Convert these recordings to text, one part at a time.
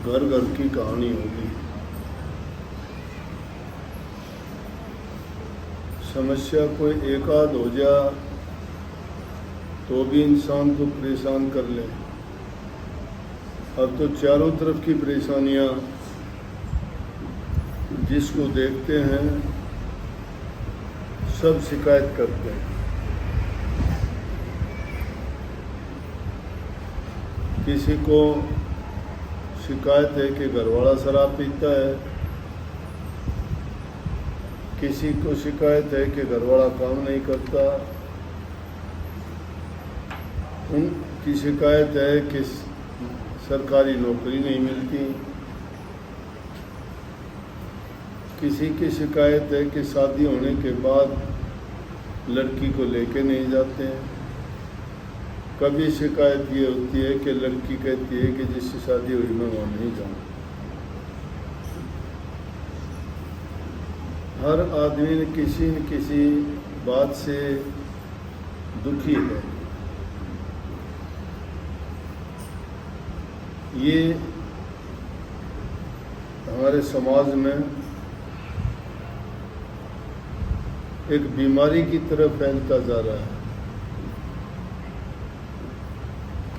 घर घर की कहानी होगी। समस्या कोई एक आध हो जा तो भी इंसान को परेशान कर ले। अब तो चारों तरफ की परेशानियां जिसको देखते हैं सब शिकायत करते हैं। किसी को शिकायत है कि घरवाला शराब पीता है, किसी को शिकायत है कि घरवाला काम नहीं करता, उनकी शिकायत है कि सरकारी नौकरी नहीं मिलती, किसी की शिकायत है कि शादी होने के बाद लड़की को लेके नहीं जाते हैं। कभी शिकायत ये होती है कि लड़की कहती है कि जिससे शादी हुई मैं वहाँ नहीं जाऊँ। हर आदमी ने किसी न किसी बात से दुखी है। ये हमारे समाज में एक बीमारी की तरफ फैलता जा रहा है।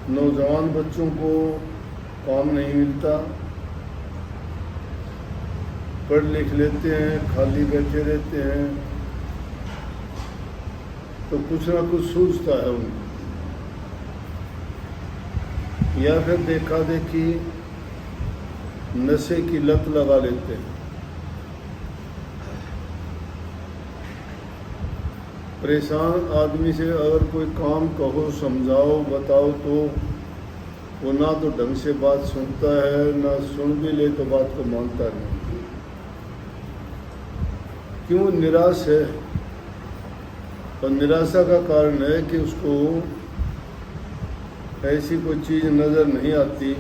नौजवान बच्चों को काम नहीं मिलता, पढ़ लिख लेते हैं, खाली बैठे रहते हैं, तो कुछ ना कुछ सूझता है उनको, या फिर देखा देखी नशे की लत लगा लेते हैं। परेशान आदमी से अगर कोई काम कहो, समझाओ, बताओ तो वो ना तो ढंग से बात सुनता है, ना सुन भी ले तो बात को मानता नहीं। क्यों? निराश है। और निराशा का कारण है कि उसको ऐसी कोई चीज़ नज़र नहीं आती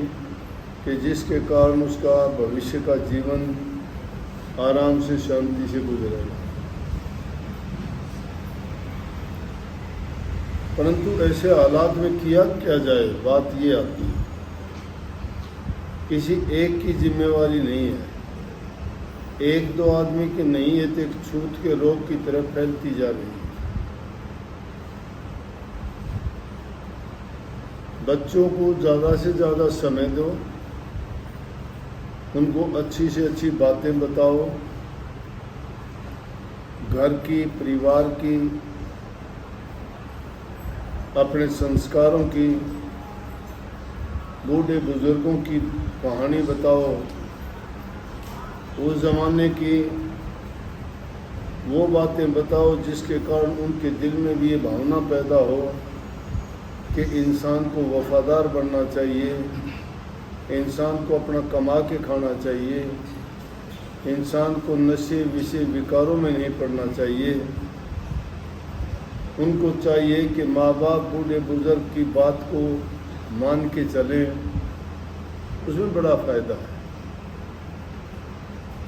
कि जिसके कारण उसका भविष्य का जीवन आराम से शांति से गुजरेगा। परंतु ऐसे हालात में किया क्या जाए, बात ये आती है किसी एक की जिम्मेवारी नहीं है, एक दो आदमी की नहीं है, तो एक छूत के रोग की तरफ फैलती जा रही है। बच्चों को ज़्यादा से ज़्यादा समय दो, उनको अच्छी से अच्छी बातें बताओ, घर की, परिवार की, अपने संस्कारों की, बूढ़े बुजुर्गों की कहानी बताओ, उस ज़माने की वो बातें बताओ जिसके कारण उनके दिल में भी ये भावना पैदा हो कि इंसान को वफादार बनना चाहिए, इंसान को अपना कमा के खाना चाहिए, इंसान को नशे विषय विकारों में नहीं पड़ना चाहिए। उनको चाहिए कि माँ बाप, बूढ़े बुजुर्ग की बात को मान के चलें, उसमें बड़ा फ़ायदा है,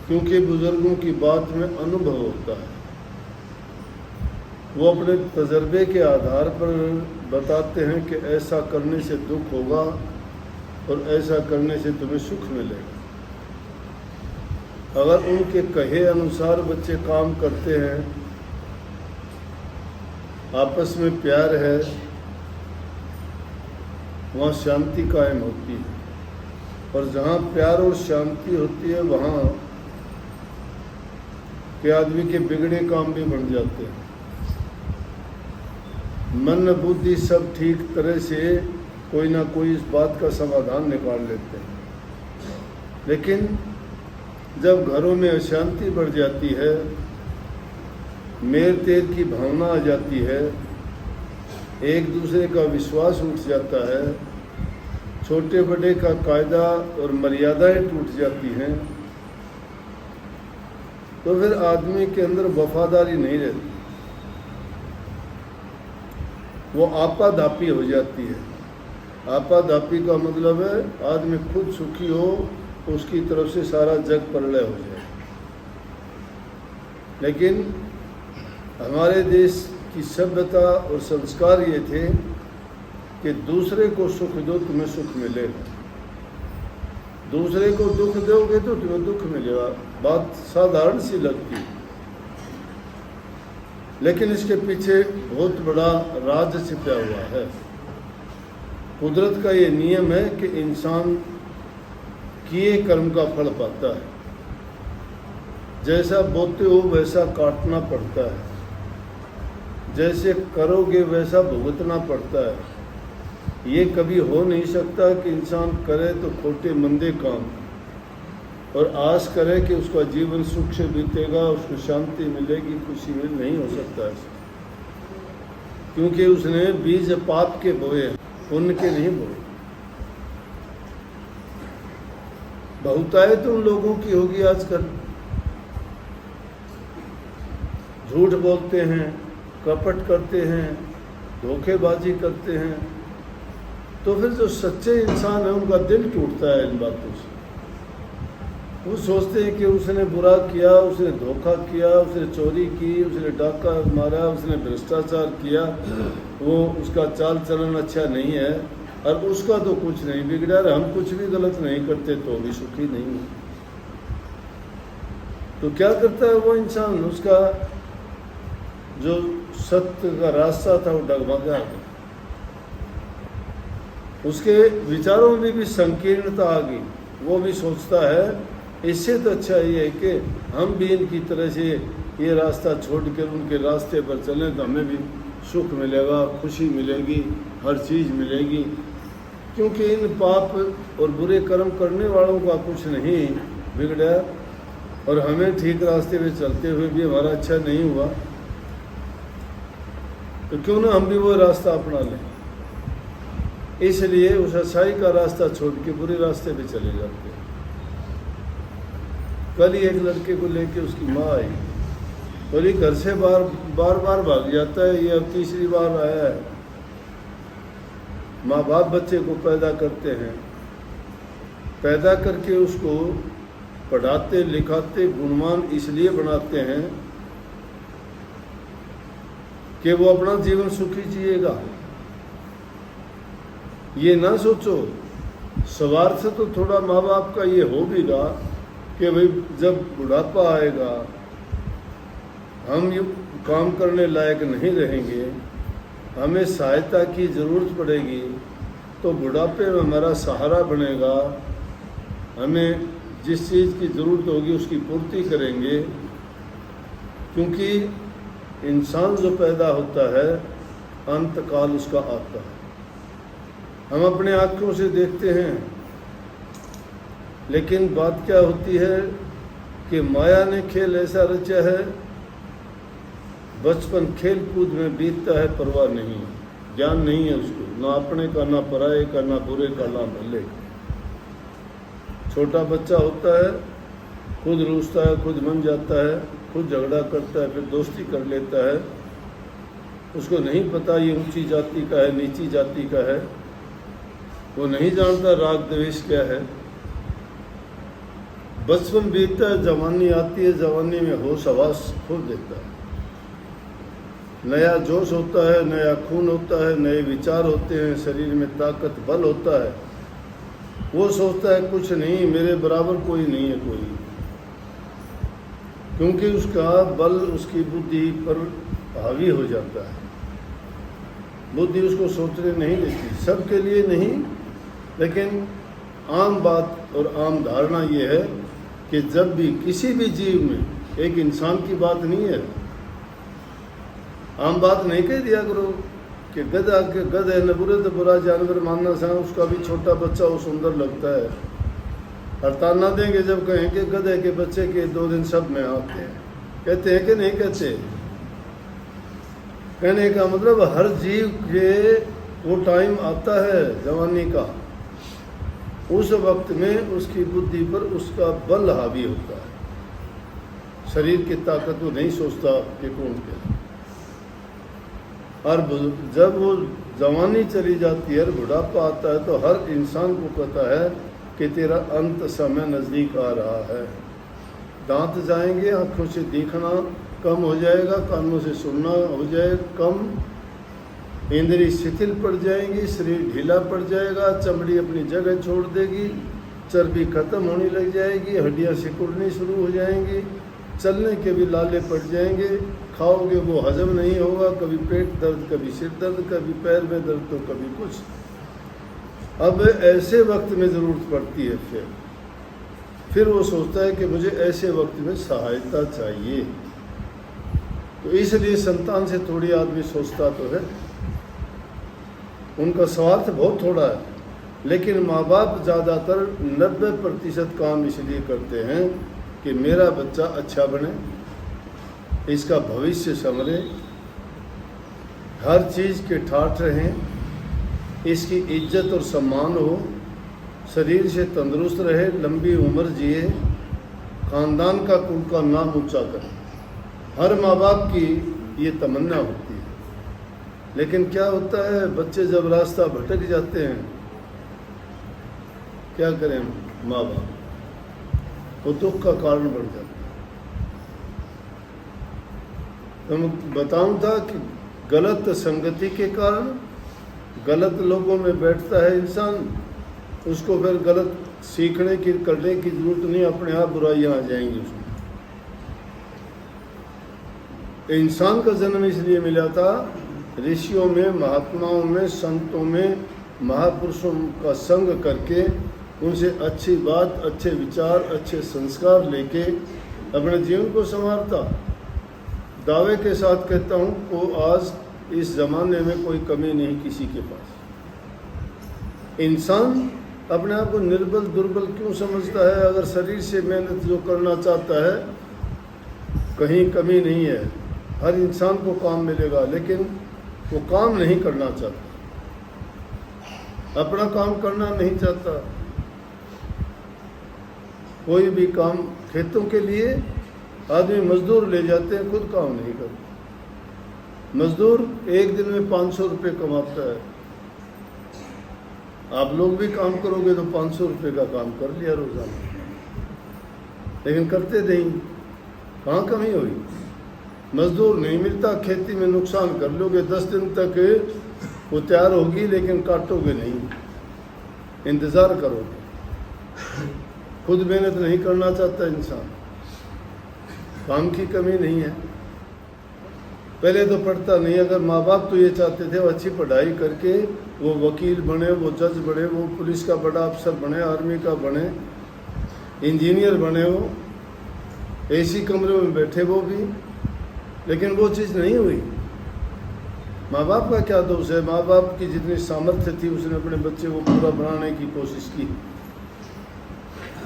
क्योंकि बुजुर्गों की बात में अनुभव होता है। वो अपने तजर्बे के आधार पर बताते हैं कि ऐसा करने से दुख होगा और ऐसा करने से तुम्हें सुख मिलेगा। अगर उनके कहे अनुसार बच्चे काम करते हैं, आपस में प्यार है, वहाँ शांति कायम होती है। और जहाँ प्यार और शांति होती है वहाँ के आदमी के बिगड़े काम भी बन जाते हैं। मन बुद्धि सब ठीक तरह से कोई ना कोई इस बात का समाधान निकाल लेते हैं, लेकिन जब घरों में अशांति बढ़ जाती है, मेर तेर की भावना आ जाती है, एक दूसरे का विश्वास उठ जाता है, छोटे बड़े का कायदा और मर्यादाएं टूट जाती हैं, तो फिर आदमी के अंदर वफादारी नहीं रहती, वो आपाधापी हो जाती है। आपाधापी का मतलब है आदमी खुद सुखी हो, उसकी तरफ से सारा जग प्रलय हो जाए। लेकिन हमारे देश की सभ्यता और संस्कार ये थे कि दूसरे को सुख दो, तुम्हें सुख मिलेगा। दूसरे को दुख दोगे तो तुम्हें दुख मिलेगा। बात साधारण सी लगती, लेकिन इसके पीछे बहुत बड़ा राज छिपा हुआ है। कुदरत का ये नियम है कि इंसान किए कर्म का फल पाता है। जैसा बोते हो वैसा काटना पड़ता है, जैसे करोगे वैसा भुगतना पड़ता है। ये कभी हो नहीं सकता कि इंसान करे तो खोटे मंदे काम और आस करे कि उसका जीवन सुख से बीतेगा, उसको शांति मिलेगी, खुशी मिल नहीं हो सकता ऐसा, क्योंकि उसने बीज पाप के बोए, पुण्य के नहीं बोए। बहुतायत उन लोगों की होगी आजकल, झूठ बोलते हैं, कपट करते हैं, धोखेबाजी करते हैं, तो फिर जो सच्चे इंसान है उनका दिल टूटता है इन बातों से। वो सोचते हैं कि उसने बुरा किया, उसने धोखा किया, उसने चोरी की, उसने डाका मारा, उसने भ्रष्टाचार किया, वो उसका चाल चलन अच्छा नहीं है और उसका तो कुछ नहीं बिगड़ा, हम कुछ भी गलत नहीं करते तो भी सुखी नहीं है। तो क्या करता है वो इंसान, उसका जो सत्य का रास्ता था वो डगमगा गया, उसके विचारों में भी संकीर्णता आ गई। वो भी सोचता है इससे तो अच्छा ये है कि हम भी इनकी तरह से ये रास्ता छोड़कर उनके रास्ते पर चलें तो हमें भी सुख मिलेगा, खुशी मिलेगी, हर चीज़ मिलेगी, क्योंकि इन पाप और बुरे कर्म करने वालों का कुछ नहीं बिगड़ा और हमें ठीक रास्ते में चलते हुए भी हमारा अच्छा नहीं हुआ, तो क्यों ना हम भी वो रास्ता अपना लें। इसलिए उस अच्छाई का रास्ता छोड़ के बुरे रास्ते पे चले जाते हैं। कल ही एक लड़के को लेके उसकी माँ आई और ये घर से बार बार भाग जाता है, ये अब तीसरी बार आया है। माँ बाप बच्चे को पैदा करते हैं, पैदा करके उसको पढ़ाते लिखाते गुणवान इसलिए बनाते हैं कि वो अपना जीवन सुखी जिएगा। ये ना सोचो, स्वार्थ तो थोड़ा माँ बाप का ये हो भीगा कि भाई जब बुढ़ापा आएगा हम ये काम करने लायक नहीं रहेंगे, हमें सहायता की ज़रूरत पड़ेगी, तो बुढ़ापे में हमारा सहारा बनेगा, हमें जिस चीज़ की ज़रूरत होगी उसकी पूर्ति करेंगे। क्योंकि इंसान जो पैदा होता है अंतकाल उसका आता है। हम अपने आँखों से देखते हैं, लेकिन बात क्या होती है कि माया ने खेल ऐसा रचा है, बचपन खेल कूद में बीतता है, परवाह नहीं, ज्ञान नहीं है उसको, ना अपने का, ना पराये का, ना बुरे का, ना भले का। छोटा बच्चा होता है, खुद रूसता है, खुद मन जाता है, खुद झगड़ा करता है, फिर दोस्ती कर लेता है। उसको नहीं पता ये ऊंची जाति का है, नीची जाति का है, वो नहीं जानता राग द्वेष क्या है। बचपन बीतता है, जवानी आती है, जवानी में होश हवास खो देता है, नया जोश होता है, नया खून होता है, नए विचार होते हैं, शरीर में ताकत बल होता है। वो सोचता है कुछ नहीं, मेरे बराबर कोई नहीं है कोई, क्योंकि उसका बल उसकी बुद्धि पर हावी हो जाता है। बुद्धि उसको सोचने नहीं देती, सबके लिए नहीं, लेकिन आम बात और आम धारणा ये है कि जब भी किसी भी जीव में, एक इंसान की बात नहीं है, आम बात नहीं कह दिया करो कि गधा के गधे न बुरे तो बुरा जानवर मानना सा, उसका भी छोटा बच्चा वो सुंदर लगता है। हड़ताल ना देंगे जब कहें कि गधे के बच्चे के 2 दिन सब में आते हैं, कहते हैं कि नहीं कहते। कहने का मतलब हर जीव के वो टाइम आता है जवानी का, उस वक्त में उसकी बुद्धि पर उसका बल हावी होता है, शरीर की ताकत वो नहीं सोचता कि कौन क्या। और जब वो जवानी चली जाती है, बुढ़ापा आता है, तो हर इंसान को पता है कि तेरा अंत समय नज़दीक आ रहा है। दांत जाएंगे, आँखों से देखना कम हो जाएगा, कानों से सुनना हो जाएगा कम, इंद्रिय शिथिल पड़ जाएंगी, शरीर ढीला पड़ जाएगा, चमड़ी अपनी जगह छोड़ देगी, चर्बी खत्म होने लग जाएगी, हड्डियाँ सिकुड़नी शुरू हो जाएंगी, चलने के भी लाले पड़ जाएंगे, खाओगे वो हजम नहीं होगा, कभी पेट दर्द, कभी सिर दर्द, कभी पैर में दर्द, तो कभी कुछ। अब ऐसे वक्त में ज़रूरत पड़ती है, फिर वो सोचता है कि मुझे ऐसे वक्त में सहायता चाहिए। तो इसलिए संतान से थोड़ी आदमी सोचता तो है, उनका स्वार्थ बहुत थोड़ा है, लेकिन माँ बाप ज़्यादातर 90% काम इसलिए करते हैं कि मेरा बच्चा अच्छा बने, इसका भविष्य संवरे, हर चीज़ के ठाठ रहें, इसकी इज्जत और सम्मान हो, शरीर से तंदुरुस्त रहे, लंबी उम्र जिए, ख़ानदान का कुल का नाम ऊंचा करे। हर माँ बाप की ये तमन्ना होती है। लेकिन क्या होता है, बच्चे जब रास्ता भटक जाते हैं, क्या करें माँ बाप, वो दुख का कारण बढ़ जाता है। तो मैं बताऊं था कि गलत संगति के कारण गलत लोगों में बैठता है इंसान, उसको फिर गलत सीखने की करने की जरूरत नहीं, अपने आप बुराइयां आ जाएंगी उसमें। इंसान का जन्म इसलिए मिला था, ऋषियों में, महात्माओं में, संतों में, महापुरुषों का संग करके उनसे अच्छी बात, अच्छे विचार, अच्छे संस्कार लेके अपने जीवन को संवारता। दावे के साथ कहता हूँ को आज इस ज़माने में कोई कमी नहीं किसी के पास। इंसान अपने आप को निर्बल दुर्बल क्यों समझता है? अगर शरीर से मेहनत जो करना चाहता है, कहीं कमी नहीं है, हर इंसान को काम मिलेगा, लेकिन वो काम नहीं करना चाहता, अपना काम करना नहीं चाहता। कोई भी काम, खेतों के लिए आदमी मजदूर ले जाते हैं, खुद काम नहीं करते। मजदूर एक दिन में 500 रुपये कमाता है। आप लोग भी काम करोगे तो 500 रुपये का काम कर लिया रोजाना, लेकिन करते नहीं। कहाँ कमी हुई? मजदूर नहीं मिलता, खेती में नुकसान कर लोगे, 10 दिन तक वो तैयार होगी लेकिन काटोगे नहीं, इंतज़ार करोगे। खुद मेहनत नहीं करना चाहता इंसान, काम की कमी नहीं है। पहले तो पढ़ता नहीं, अगर माँ बाप तो ये चाहते थे वो अच्छी पढ़ाई करके वो वकील बने, वो जज बने, वो पुलिस का बड़ा अफसर बने, आर्मी का बने, इंजीनियर बने, वो एसी कमरे में बैठे वो भी, लेकिन वो चीज़ नहीं हुई। माँ बाप का क्या दोष है? माँ बाप की जितनी सामर्थ्य थी उसने अपने बच्चे को पूरा बनाने की कोशिश की,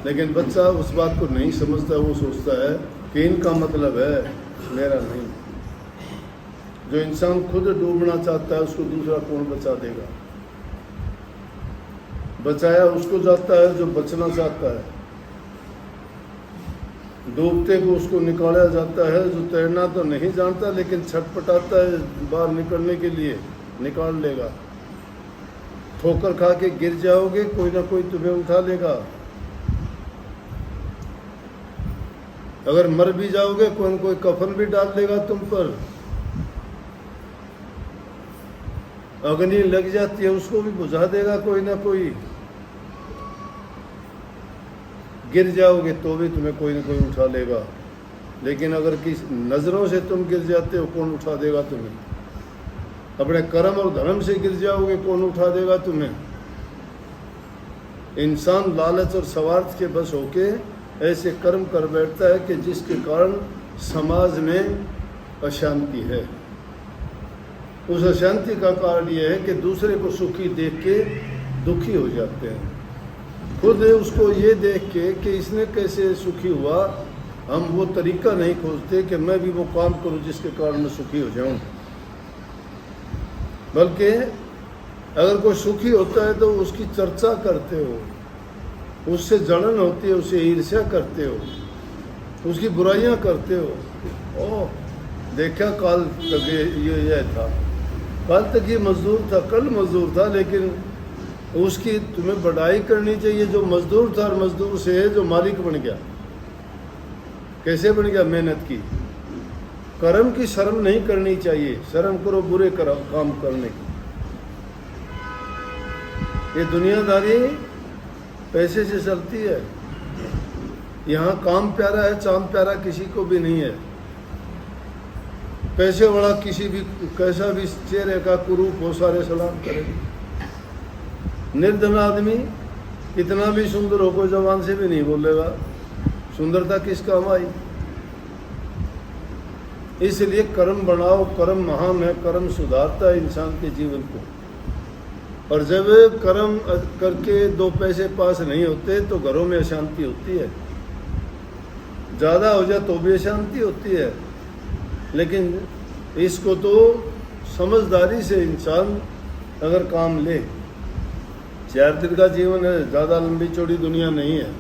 लेकिन बच्चा उस बात को नहीं समझता। वो सोचता है कि इनका मतलब है, मेरा नहीं। जो इंसान खुद डूबना चाहता है उसको दूसरा कौन बचा देगा? बचाया उसको जाता है जो बचना चाहता है, डूबते को उसको निकाला जाता है जो तैरना तो नहीं जानता लेकिन छटपटाता है बाहर निकलने के लिए, निकाल लेगा। ठोकर खा के गिर जाओगे, कोई ना कोई तुम्हें उठा लेगा। अगर मर भी जाओगे, कोई ना कोई कफन भी डाल देगा तुम पर। अग्नि लग जाती है उसको भी बुझा देगा कोई ना कोई। गिर जाओगे तो भी तुम्हें कोई ना कोई उठा लेगा, लेकिन अगर किस नज़रों से तुम गिर जाते हो, कौन उठा देगा तुम्हें? अपने कर्म और धर्म से गिर जाओगे, कौन उठा देगा तुम्हें? इंसान लालच और स्वार्थ के बस होके ऐसे कर्म कर बैठता है कि जिसके कारण समाज में अशांति है। उस अशांति का कारण यह है कि दूसरे को सुखी देख के दुखी हो जाते हैं। खुद उसको ये देख के कि इसने कैसे सुखी हुआ, हम वो तरीका नहीं खोजते कि मैं भी वो काम करूं जिसके कारण मैं सुखी हो जाऊं। बल्कि अगर कोई सुखी होता है तो उसकी चर्चा करते हो, उससे जलन होती है, उससे ईर्ष्या करते हो, उसकी बुराइयां करते हो। ओह देखा कल तक ये था, कल तक ये मजदूर था, कल मजदूर था, लेकिन उसकी तुम्हें बढ़ाई करनी चाहिए। जो मजदूर था और मजदूर से जो मालिक बन गया, कैसे बन गया? मेहनत की। कर्म की शर्म नहीं करनी चाहिए, शर्म करो बुरे काम करने की। ये दुनियादारी पैसे से चलती है। यहाँ काम प्यारा है, चांद प्यारा किसी को भी नहीं है। पैसे वाला किसी भी कैसा भी चेहरे का कुरूप हो सारे सलाम करेंगे। निर्धन आदमी कितना भी सुंदर हो कोई जबान से भी नहीं बोलेगा, सुंदरता किस काम आई। इसलिए कर्म बनाओ, कर्म महान है, कर्म सुधारता है इंसान के जीवन को। और जब कर्म करके दो पैसे पास नहीं होते तो घरों में अशांति होती है, ज़्यादा हो जाए तो भी अशांति होती है। लेकिन इसको तो समझदारी से इंसान अगर काम ले, 4 दिन का जीवन है, ज़्यादा लंबी चौड़ी दुनिया नहीं है।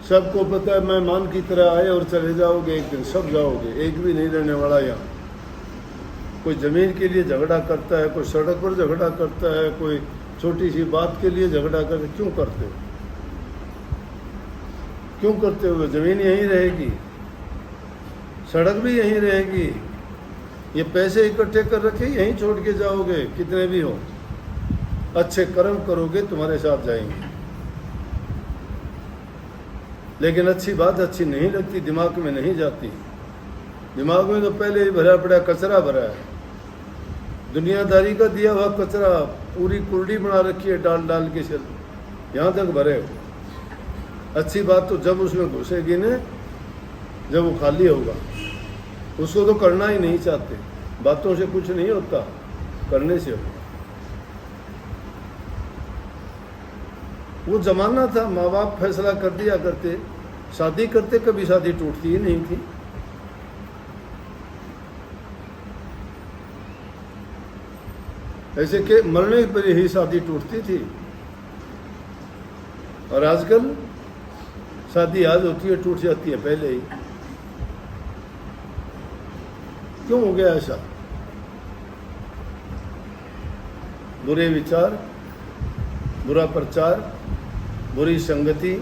सबको पता है मेहमान की तरह आए और चले जाओगे, एक दिन सब जाओगे, एक भी नहीं रहने वाला यहाँ। कोई ज़मीन के लिए झगड़ा करता है, कोई सड़क पर झगड़ा करता है, कोई छोटी सी बात के लिए झगड़ा करते। क्यों करते हो? क्यों करते हो? ज़मीन यहीं रहेगी, सड़क भी यहीं रहेगी, ये पैसे इकट्ठे कर रखे यहीं छोड़ के जाओगे, कितने भी हो। अच्छे कर्म करोगे तुम्हारे साथ जाएंगे। लेकिन अच्छी बात अच्छी नहीं लगती, दिमाग में नहीं जाती। दिमाग में तो पहले ही भरा पड़ा कचरा भरा है, दुनियादारी का दिया हुआ कचरा, पूरी कुर्डी बना रखी है डाल डाल के चल यहाँ तक भरे हो। अच्छी बात तो जब उसमें घुसेगी न, जब वो खाली होगा। उसको तो करना ही नहीं चाहते। बातों से कुछ नहीं होता, करने से होता। वो जमाना था, माँ बाप फैसला कर दिया करते, शादी करते, कभी शादी टूटती ही नहीं थी। ऐसे के मरने पर ही शादी टूटती थी। और आजकल शादी आज होती है, टूट जाती है पहले ही। क्यों हो गया ऐसा? बुरे विचार, बुरा प्रचार, बुरी संगति,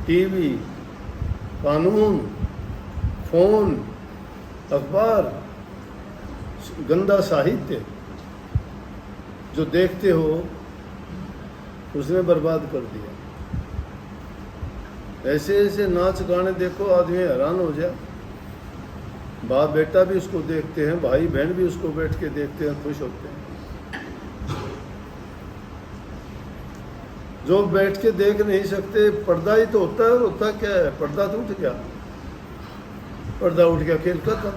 टीवी, कानून, फोन, अखबार, गंदा साहित्य जो देखते हो उसने बर्बाद कर दिया। ऐसे ऐसे नाच गाने देखो, आदमी हैरान हो जाए। बाप बेटा भी उसको देखते हैं, भाई बहन भी उसको बैठ के देखते हैं, खुश होते हैं। जो बैठ के देख नहीं सकते, पर्दा ही तो होता है। होता क्या है? पर्दा तो उठ गया, पर्दा उठ गया, खेल खत्म।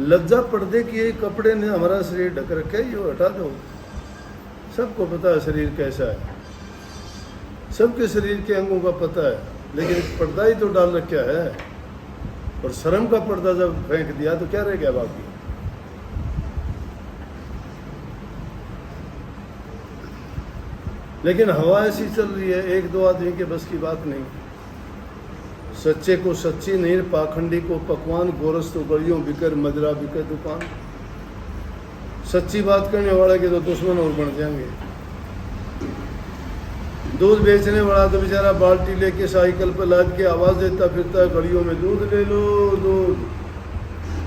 लज्जा पर्दे की, यही कपड़े ने हमारा शरीर ढक रखे, ये हटा दो। सबको पता है शरीर कैसा है, सबके शरीर के अंगों का पता है, लेकिन पर्दा ही तो डाल रखा है। और शर्म का पर्दा जब फेंक दिया तो क्या रह गया बाकी? लेकिन हवा ऐसी चल रही है, एक दो आदमी के बस की बात नहीं। सच्चे को सच्ची नहीं, पाखंडी को पकवान, गोरस तो गलियों बिकर, मजरा बिकर दुकान। सच्ची बात करने वाले के तो दुश्मन और बन जाएंगे। दूध बेचने वाला तो बेचारा बाल्टी लेके साइकिल पर लाद के आवाज़ देता फिरता है, गलियों में दूध ले लो दूध।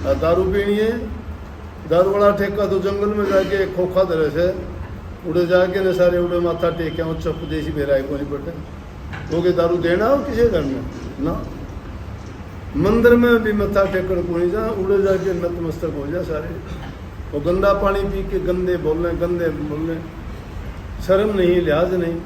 और दारू पीनी है, दारू वाला ठेका तो जंगल में जाके खोखा तरह से उड़े जाके न सारे उड़े माथा टेक के चप देसी बेरा को नहीं पड़ते हो के दारू देना हो किसी घर में ना। मंदिर में भी मत्था टेकन को नहीं जा, उड़े जाके नतमस्तक हो जाए सारे। वो गंदा पानी पी के गंदे बोलने, शर्म नहीं, लिहाज नहीं।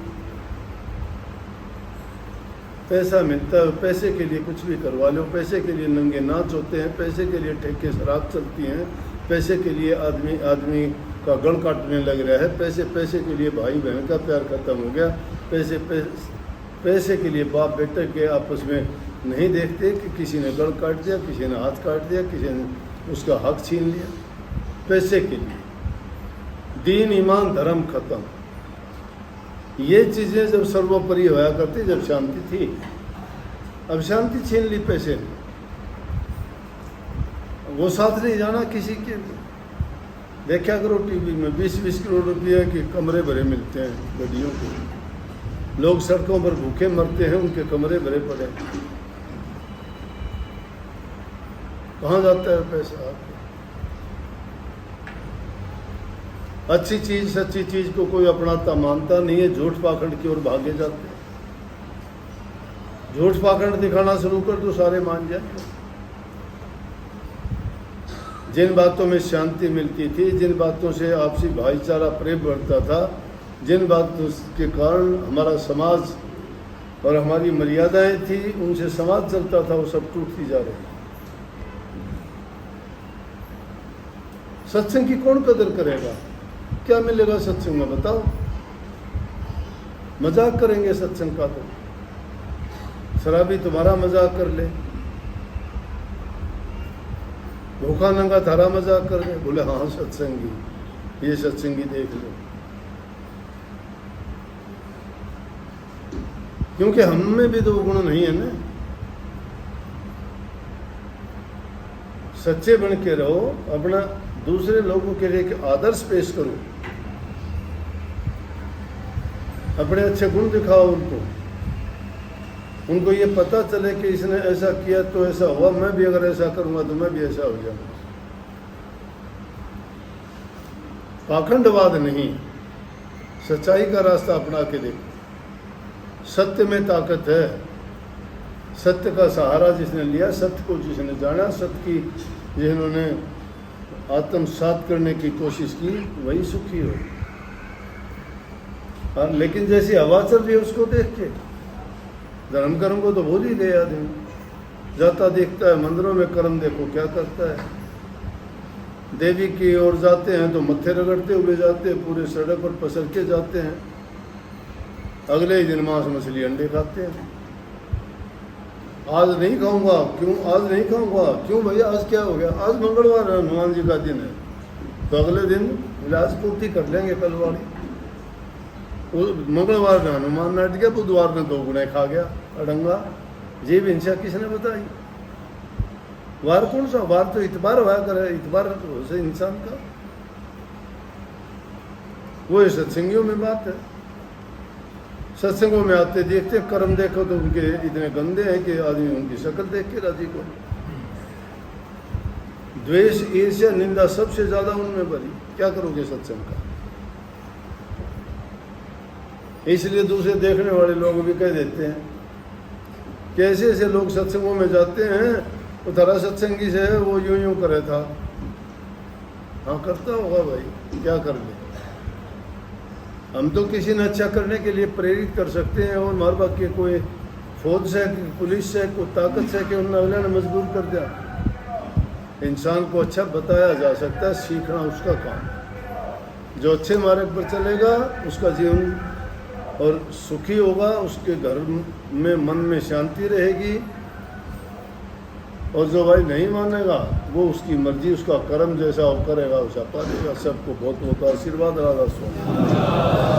पैसा मिलता है, पैसे के लिए कुछ भी करवा लो, पैसे के लिए नंगे नाच होते हैं, पैसे के लिए ठेके शराब चलती हैं, पैसे के लिए आदमी का गल काटने लग रहा है, पैसे के लिए भाई बहन का प्यार खत्म हो गया, पैसे के लिए बाप बेटे के आपस में नहीं देखते कि किसी ने गल काट दिया, किसी ने हाथ काट दिया, किसी ने उसका हक छीन लिया। पैसे के लिए दीन ईमान धर्म खत्म। ये चीज़ें जब सर्वोपरि होया करती, जब शांति थी। अब शांति छीन ली पैसे ने। वो साथ नहीं जाना किसी के। देखा करो टीवी में 20-20 करोड़ रुपये के कमरे भरे मिलते हैं गड्डियों को। लोग सड़कों पर भूखे मरते हैं, उनके कमरे भरे पड़े। कहाँ जाता है पैसा? अच्छी चीज सच्ची चीज को कोई अपनाता मानता नहीं है, झूठ पाखंड की ओर भागे जाते हैं। झूठ पाखंड दिखाना शुरू कर तो सारे मान जाएंगे। जिन बातों में शांति मिलती थी, जिन बातों से आपसी भाईचारा प्रेम बढ़ता था, जिन बातों के कारण हमारा समाज और हमारी मर्यादाएं थी, उनसे समाज चलता था, वो सब टूटती जा रही। सत्संग की कौन कदर करेगा? क्या मिलेगा सत्संग में बताओ? मजाक करेंगे सत्संग का, तो शराबी तुम्हारा मजाक कर ले, भूखा नंगा थारा मजाक कर ले, बोले हाँ सत्संगी, ये सत्संगी देख लो। क्योंकि हम में भी तो गुण नहीं है ना। सच्चे बन के रहो, अपना दूसरे लोगों के लिए एक आदर्श पेश करो, अपने अच्छे गुण दिखाओ उनको ये पता चले कि इसने ऐसा किया तो ऐसा हुआ, मैं भी अगर ऐसा करूंगा तो मैं भी ऐसा हो जाऊंगा। पाखंडवाद नहीं, सच्चाई का रास्ता अपना के देखो। सत्य में ताकत है, सत्य का सहारा जिसने लिया, सत्य को जिसने जाना, सत्य की जिन्होंने आत्मसात करने की कोशिश की, वही सुखी हो। और लेकिन जैसी हवा चल रही है उसको देख के धर्म कर्म को तो भूल ही गए आदमी। जाता देखता है मंदिरों में, कर्म देखो क्या करता है। देवी की ओर जाते हैं तो मत्थे रगड़ते हुए जाते हैं, पूरे सड़क पर पसर के जाते हैं। अगले ही दिन मांस मछली अंडे खाते हैं। आज नहीं खाऊंगा, क्यों आज नहीं खाऊंगा? क्यों भैया आज क्या हो गया? आज मंगलवार है, हनुमान जी का दिन है, तो अगले दिन इलाज पूर्ति कर लेंगे कल वाली। मंगलवार में हनुमान नाट गया, बुधवार में 2 गुने खा गया अड़ंगा। जीव हिंसा किसने बताई? वार कौन सा वार? तो इतबार हुआ करे, इतबार से इंसान का वो सत्संगियों में बात है। सत्संगों में आते देखते कर्म देखो तो उनके इतने गंदे हैं कि आदमी उनकी शक्ल देख के राजी को। द्वेष, ईर्ष्या, निंदा सबसे ज्यादा उनमें भरी। क्या करोगे सत्संग का? इसलिए दूसरे देखने वाले लोग भी कह देते हैं कि ऐसे ऐसे लोग सत्संगों में जाते हैं, वो तारा सत्संगी से है, वो यूं यूं करे था। हाँ करता होगा भाई, क्या कर ले। हम तो किसी ने अच्छा करने के लिए प्रेरित कर सकते हैं, और हमारे बाकी कोई फौज से, पुलिस से, कोई ताकत से कि उन्होंने अगले ने मजबूर कर दिया। इंसान को अच्छा बताया जा सकता है, सीखना उसका काम। जो अच्छे मार्ग पर चलेगा उसका जीवन और सुखी होगा, उसके घर में मन में शांति रहेगी। और जो भाई नहीं मानेगा वो उसकी मर्जी, उसका कर्म जैसा वो करेगा वैसा पालेगा। सबको बहुत बहुत आशीर्वाद। राधा स्वामी।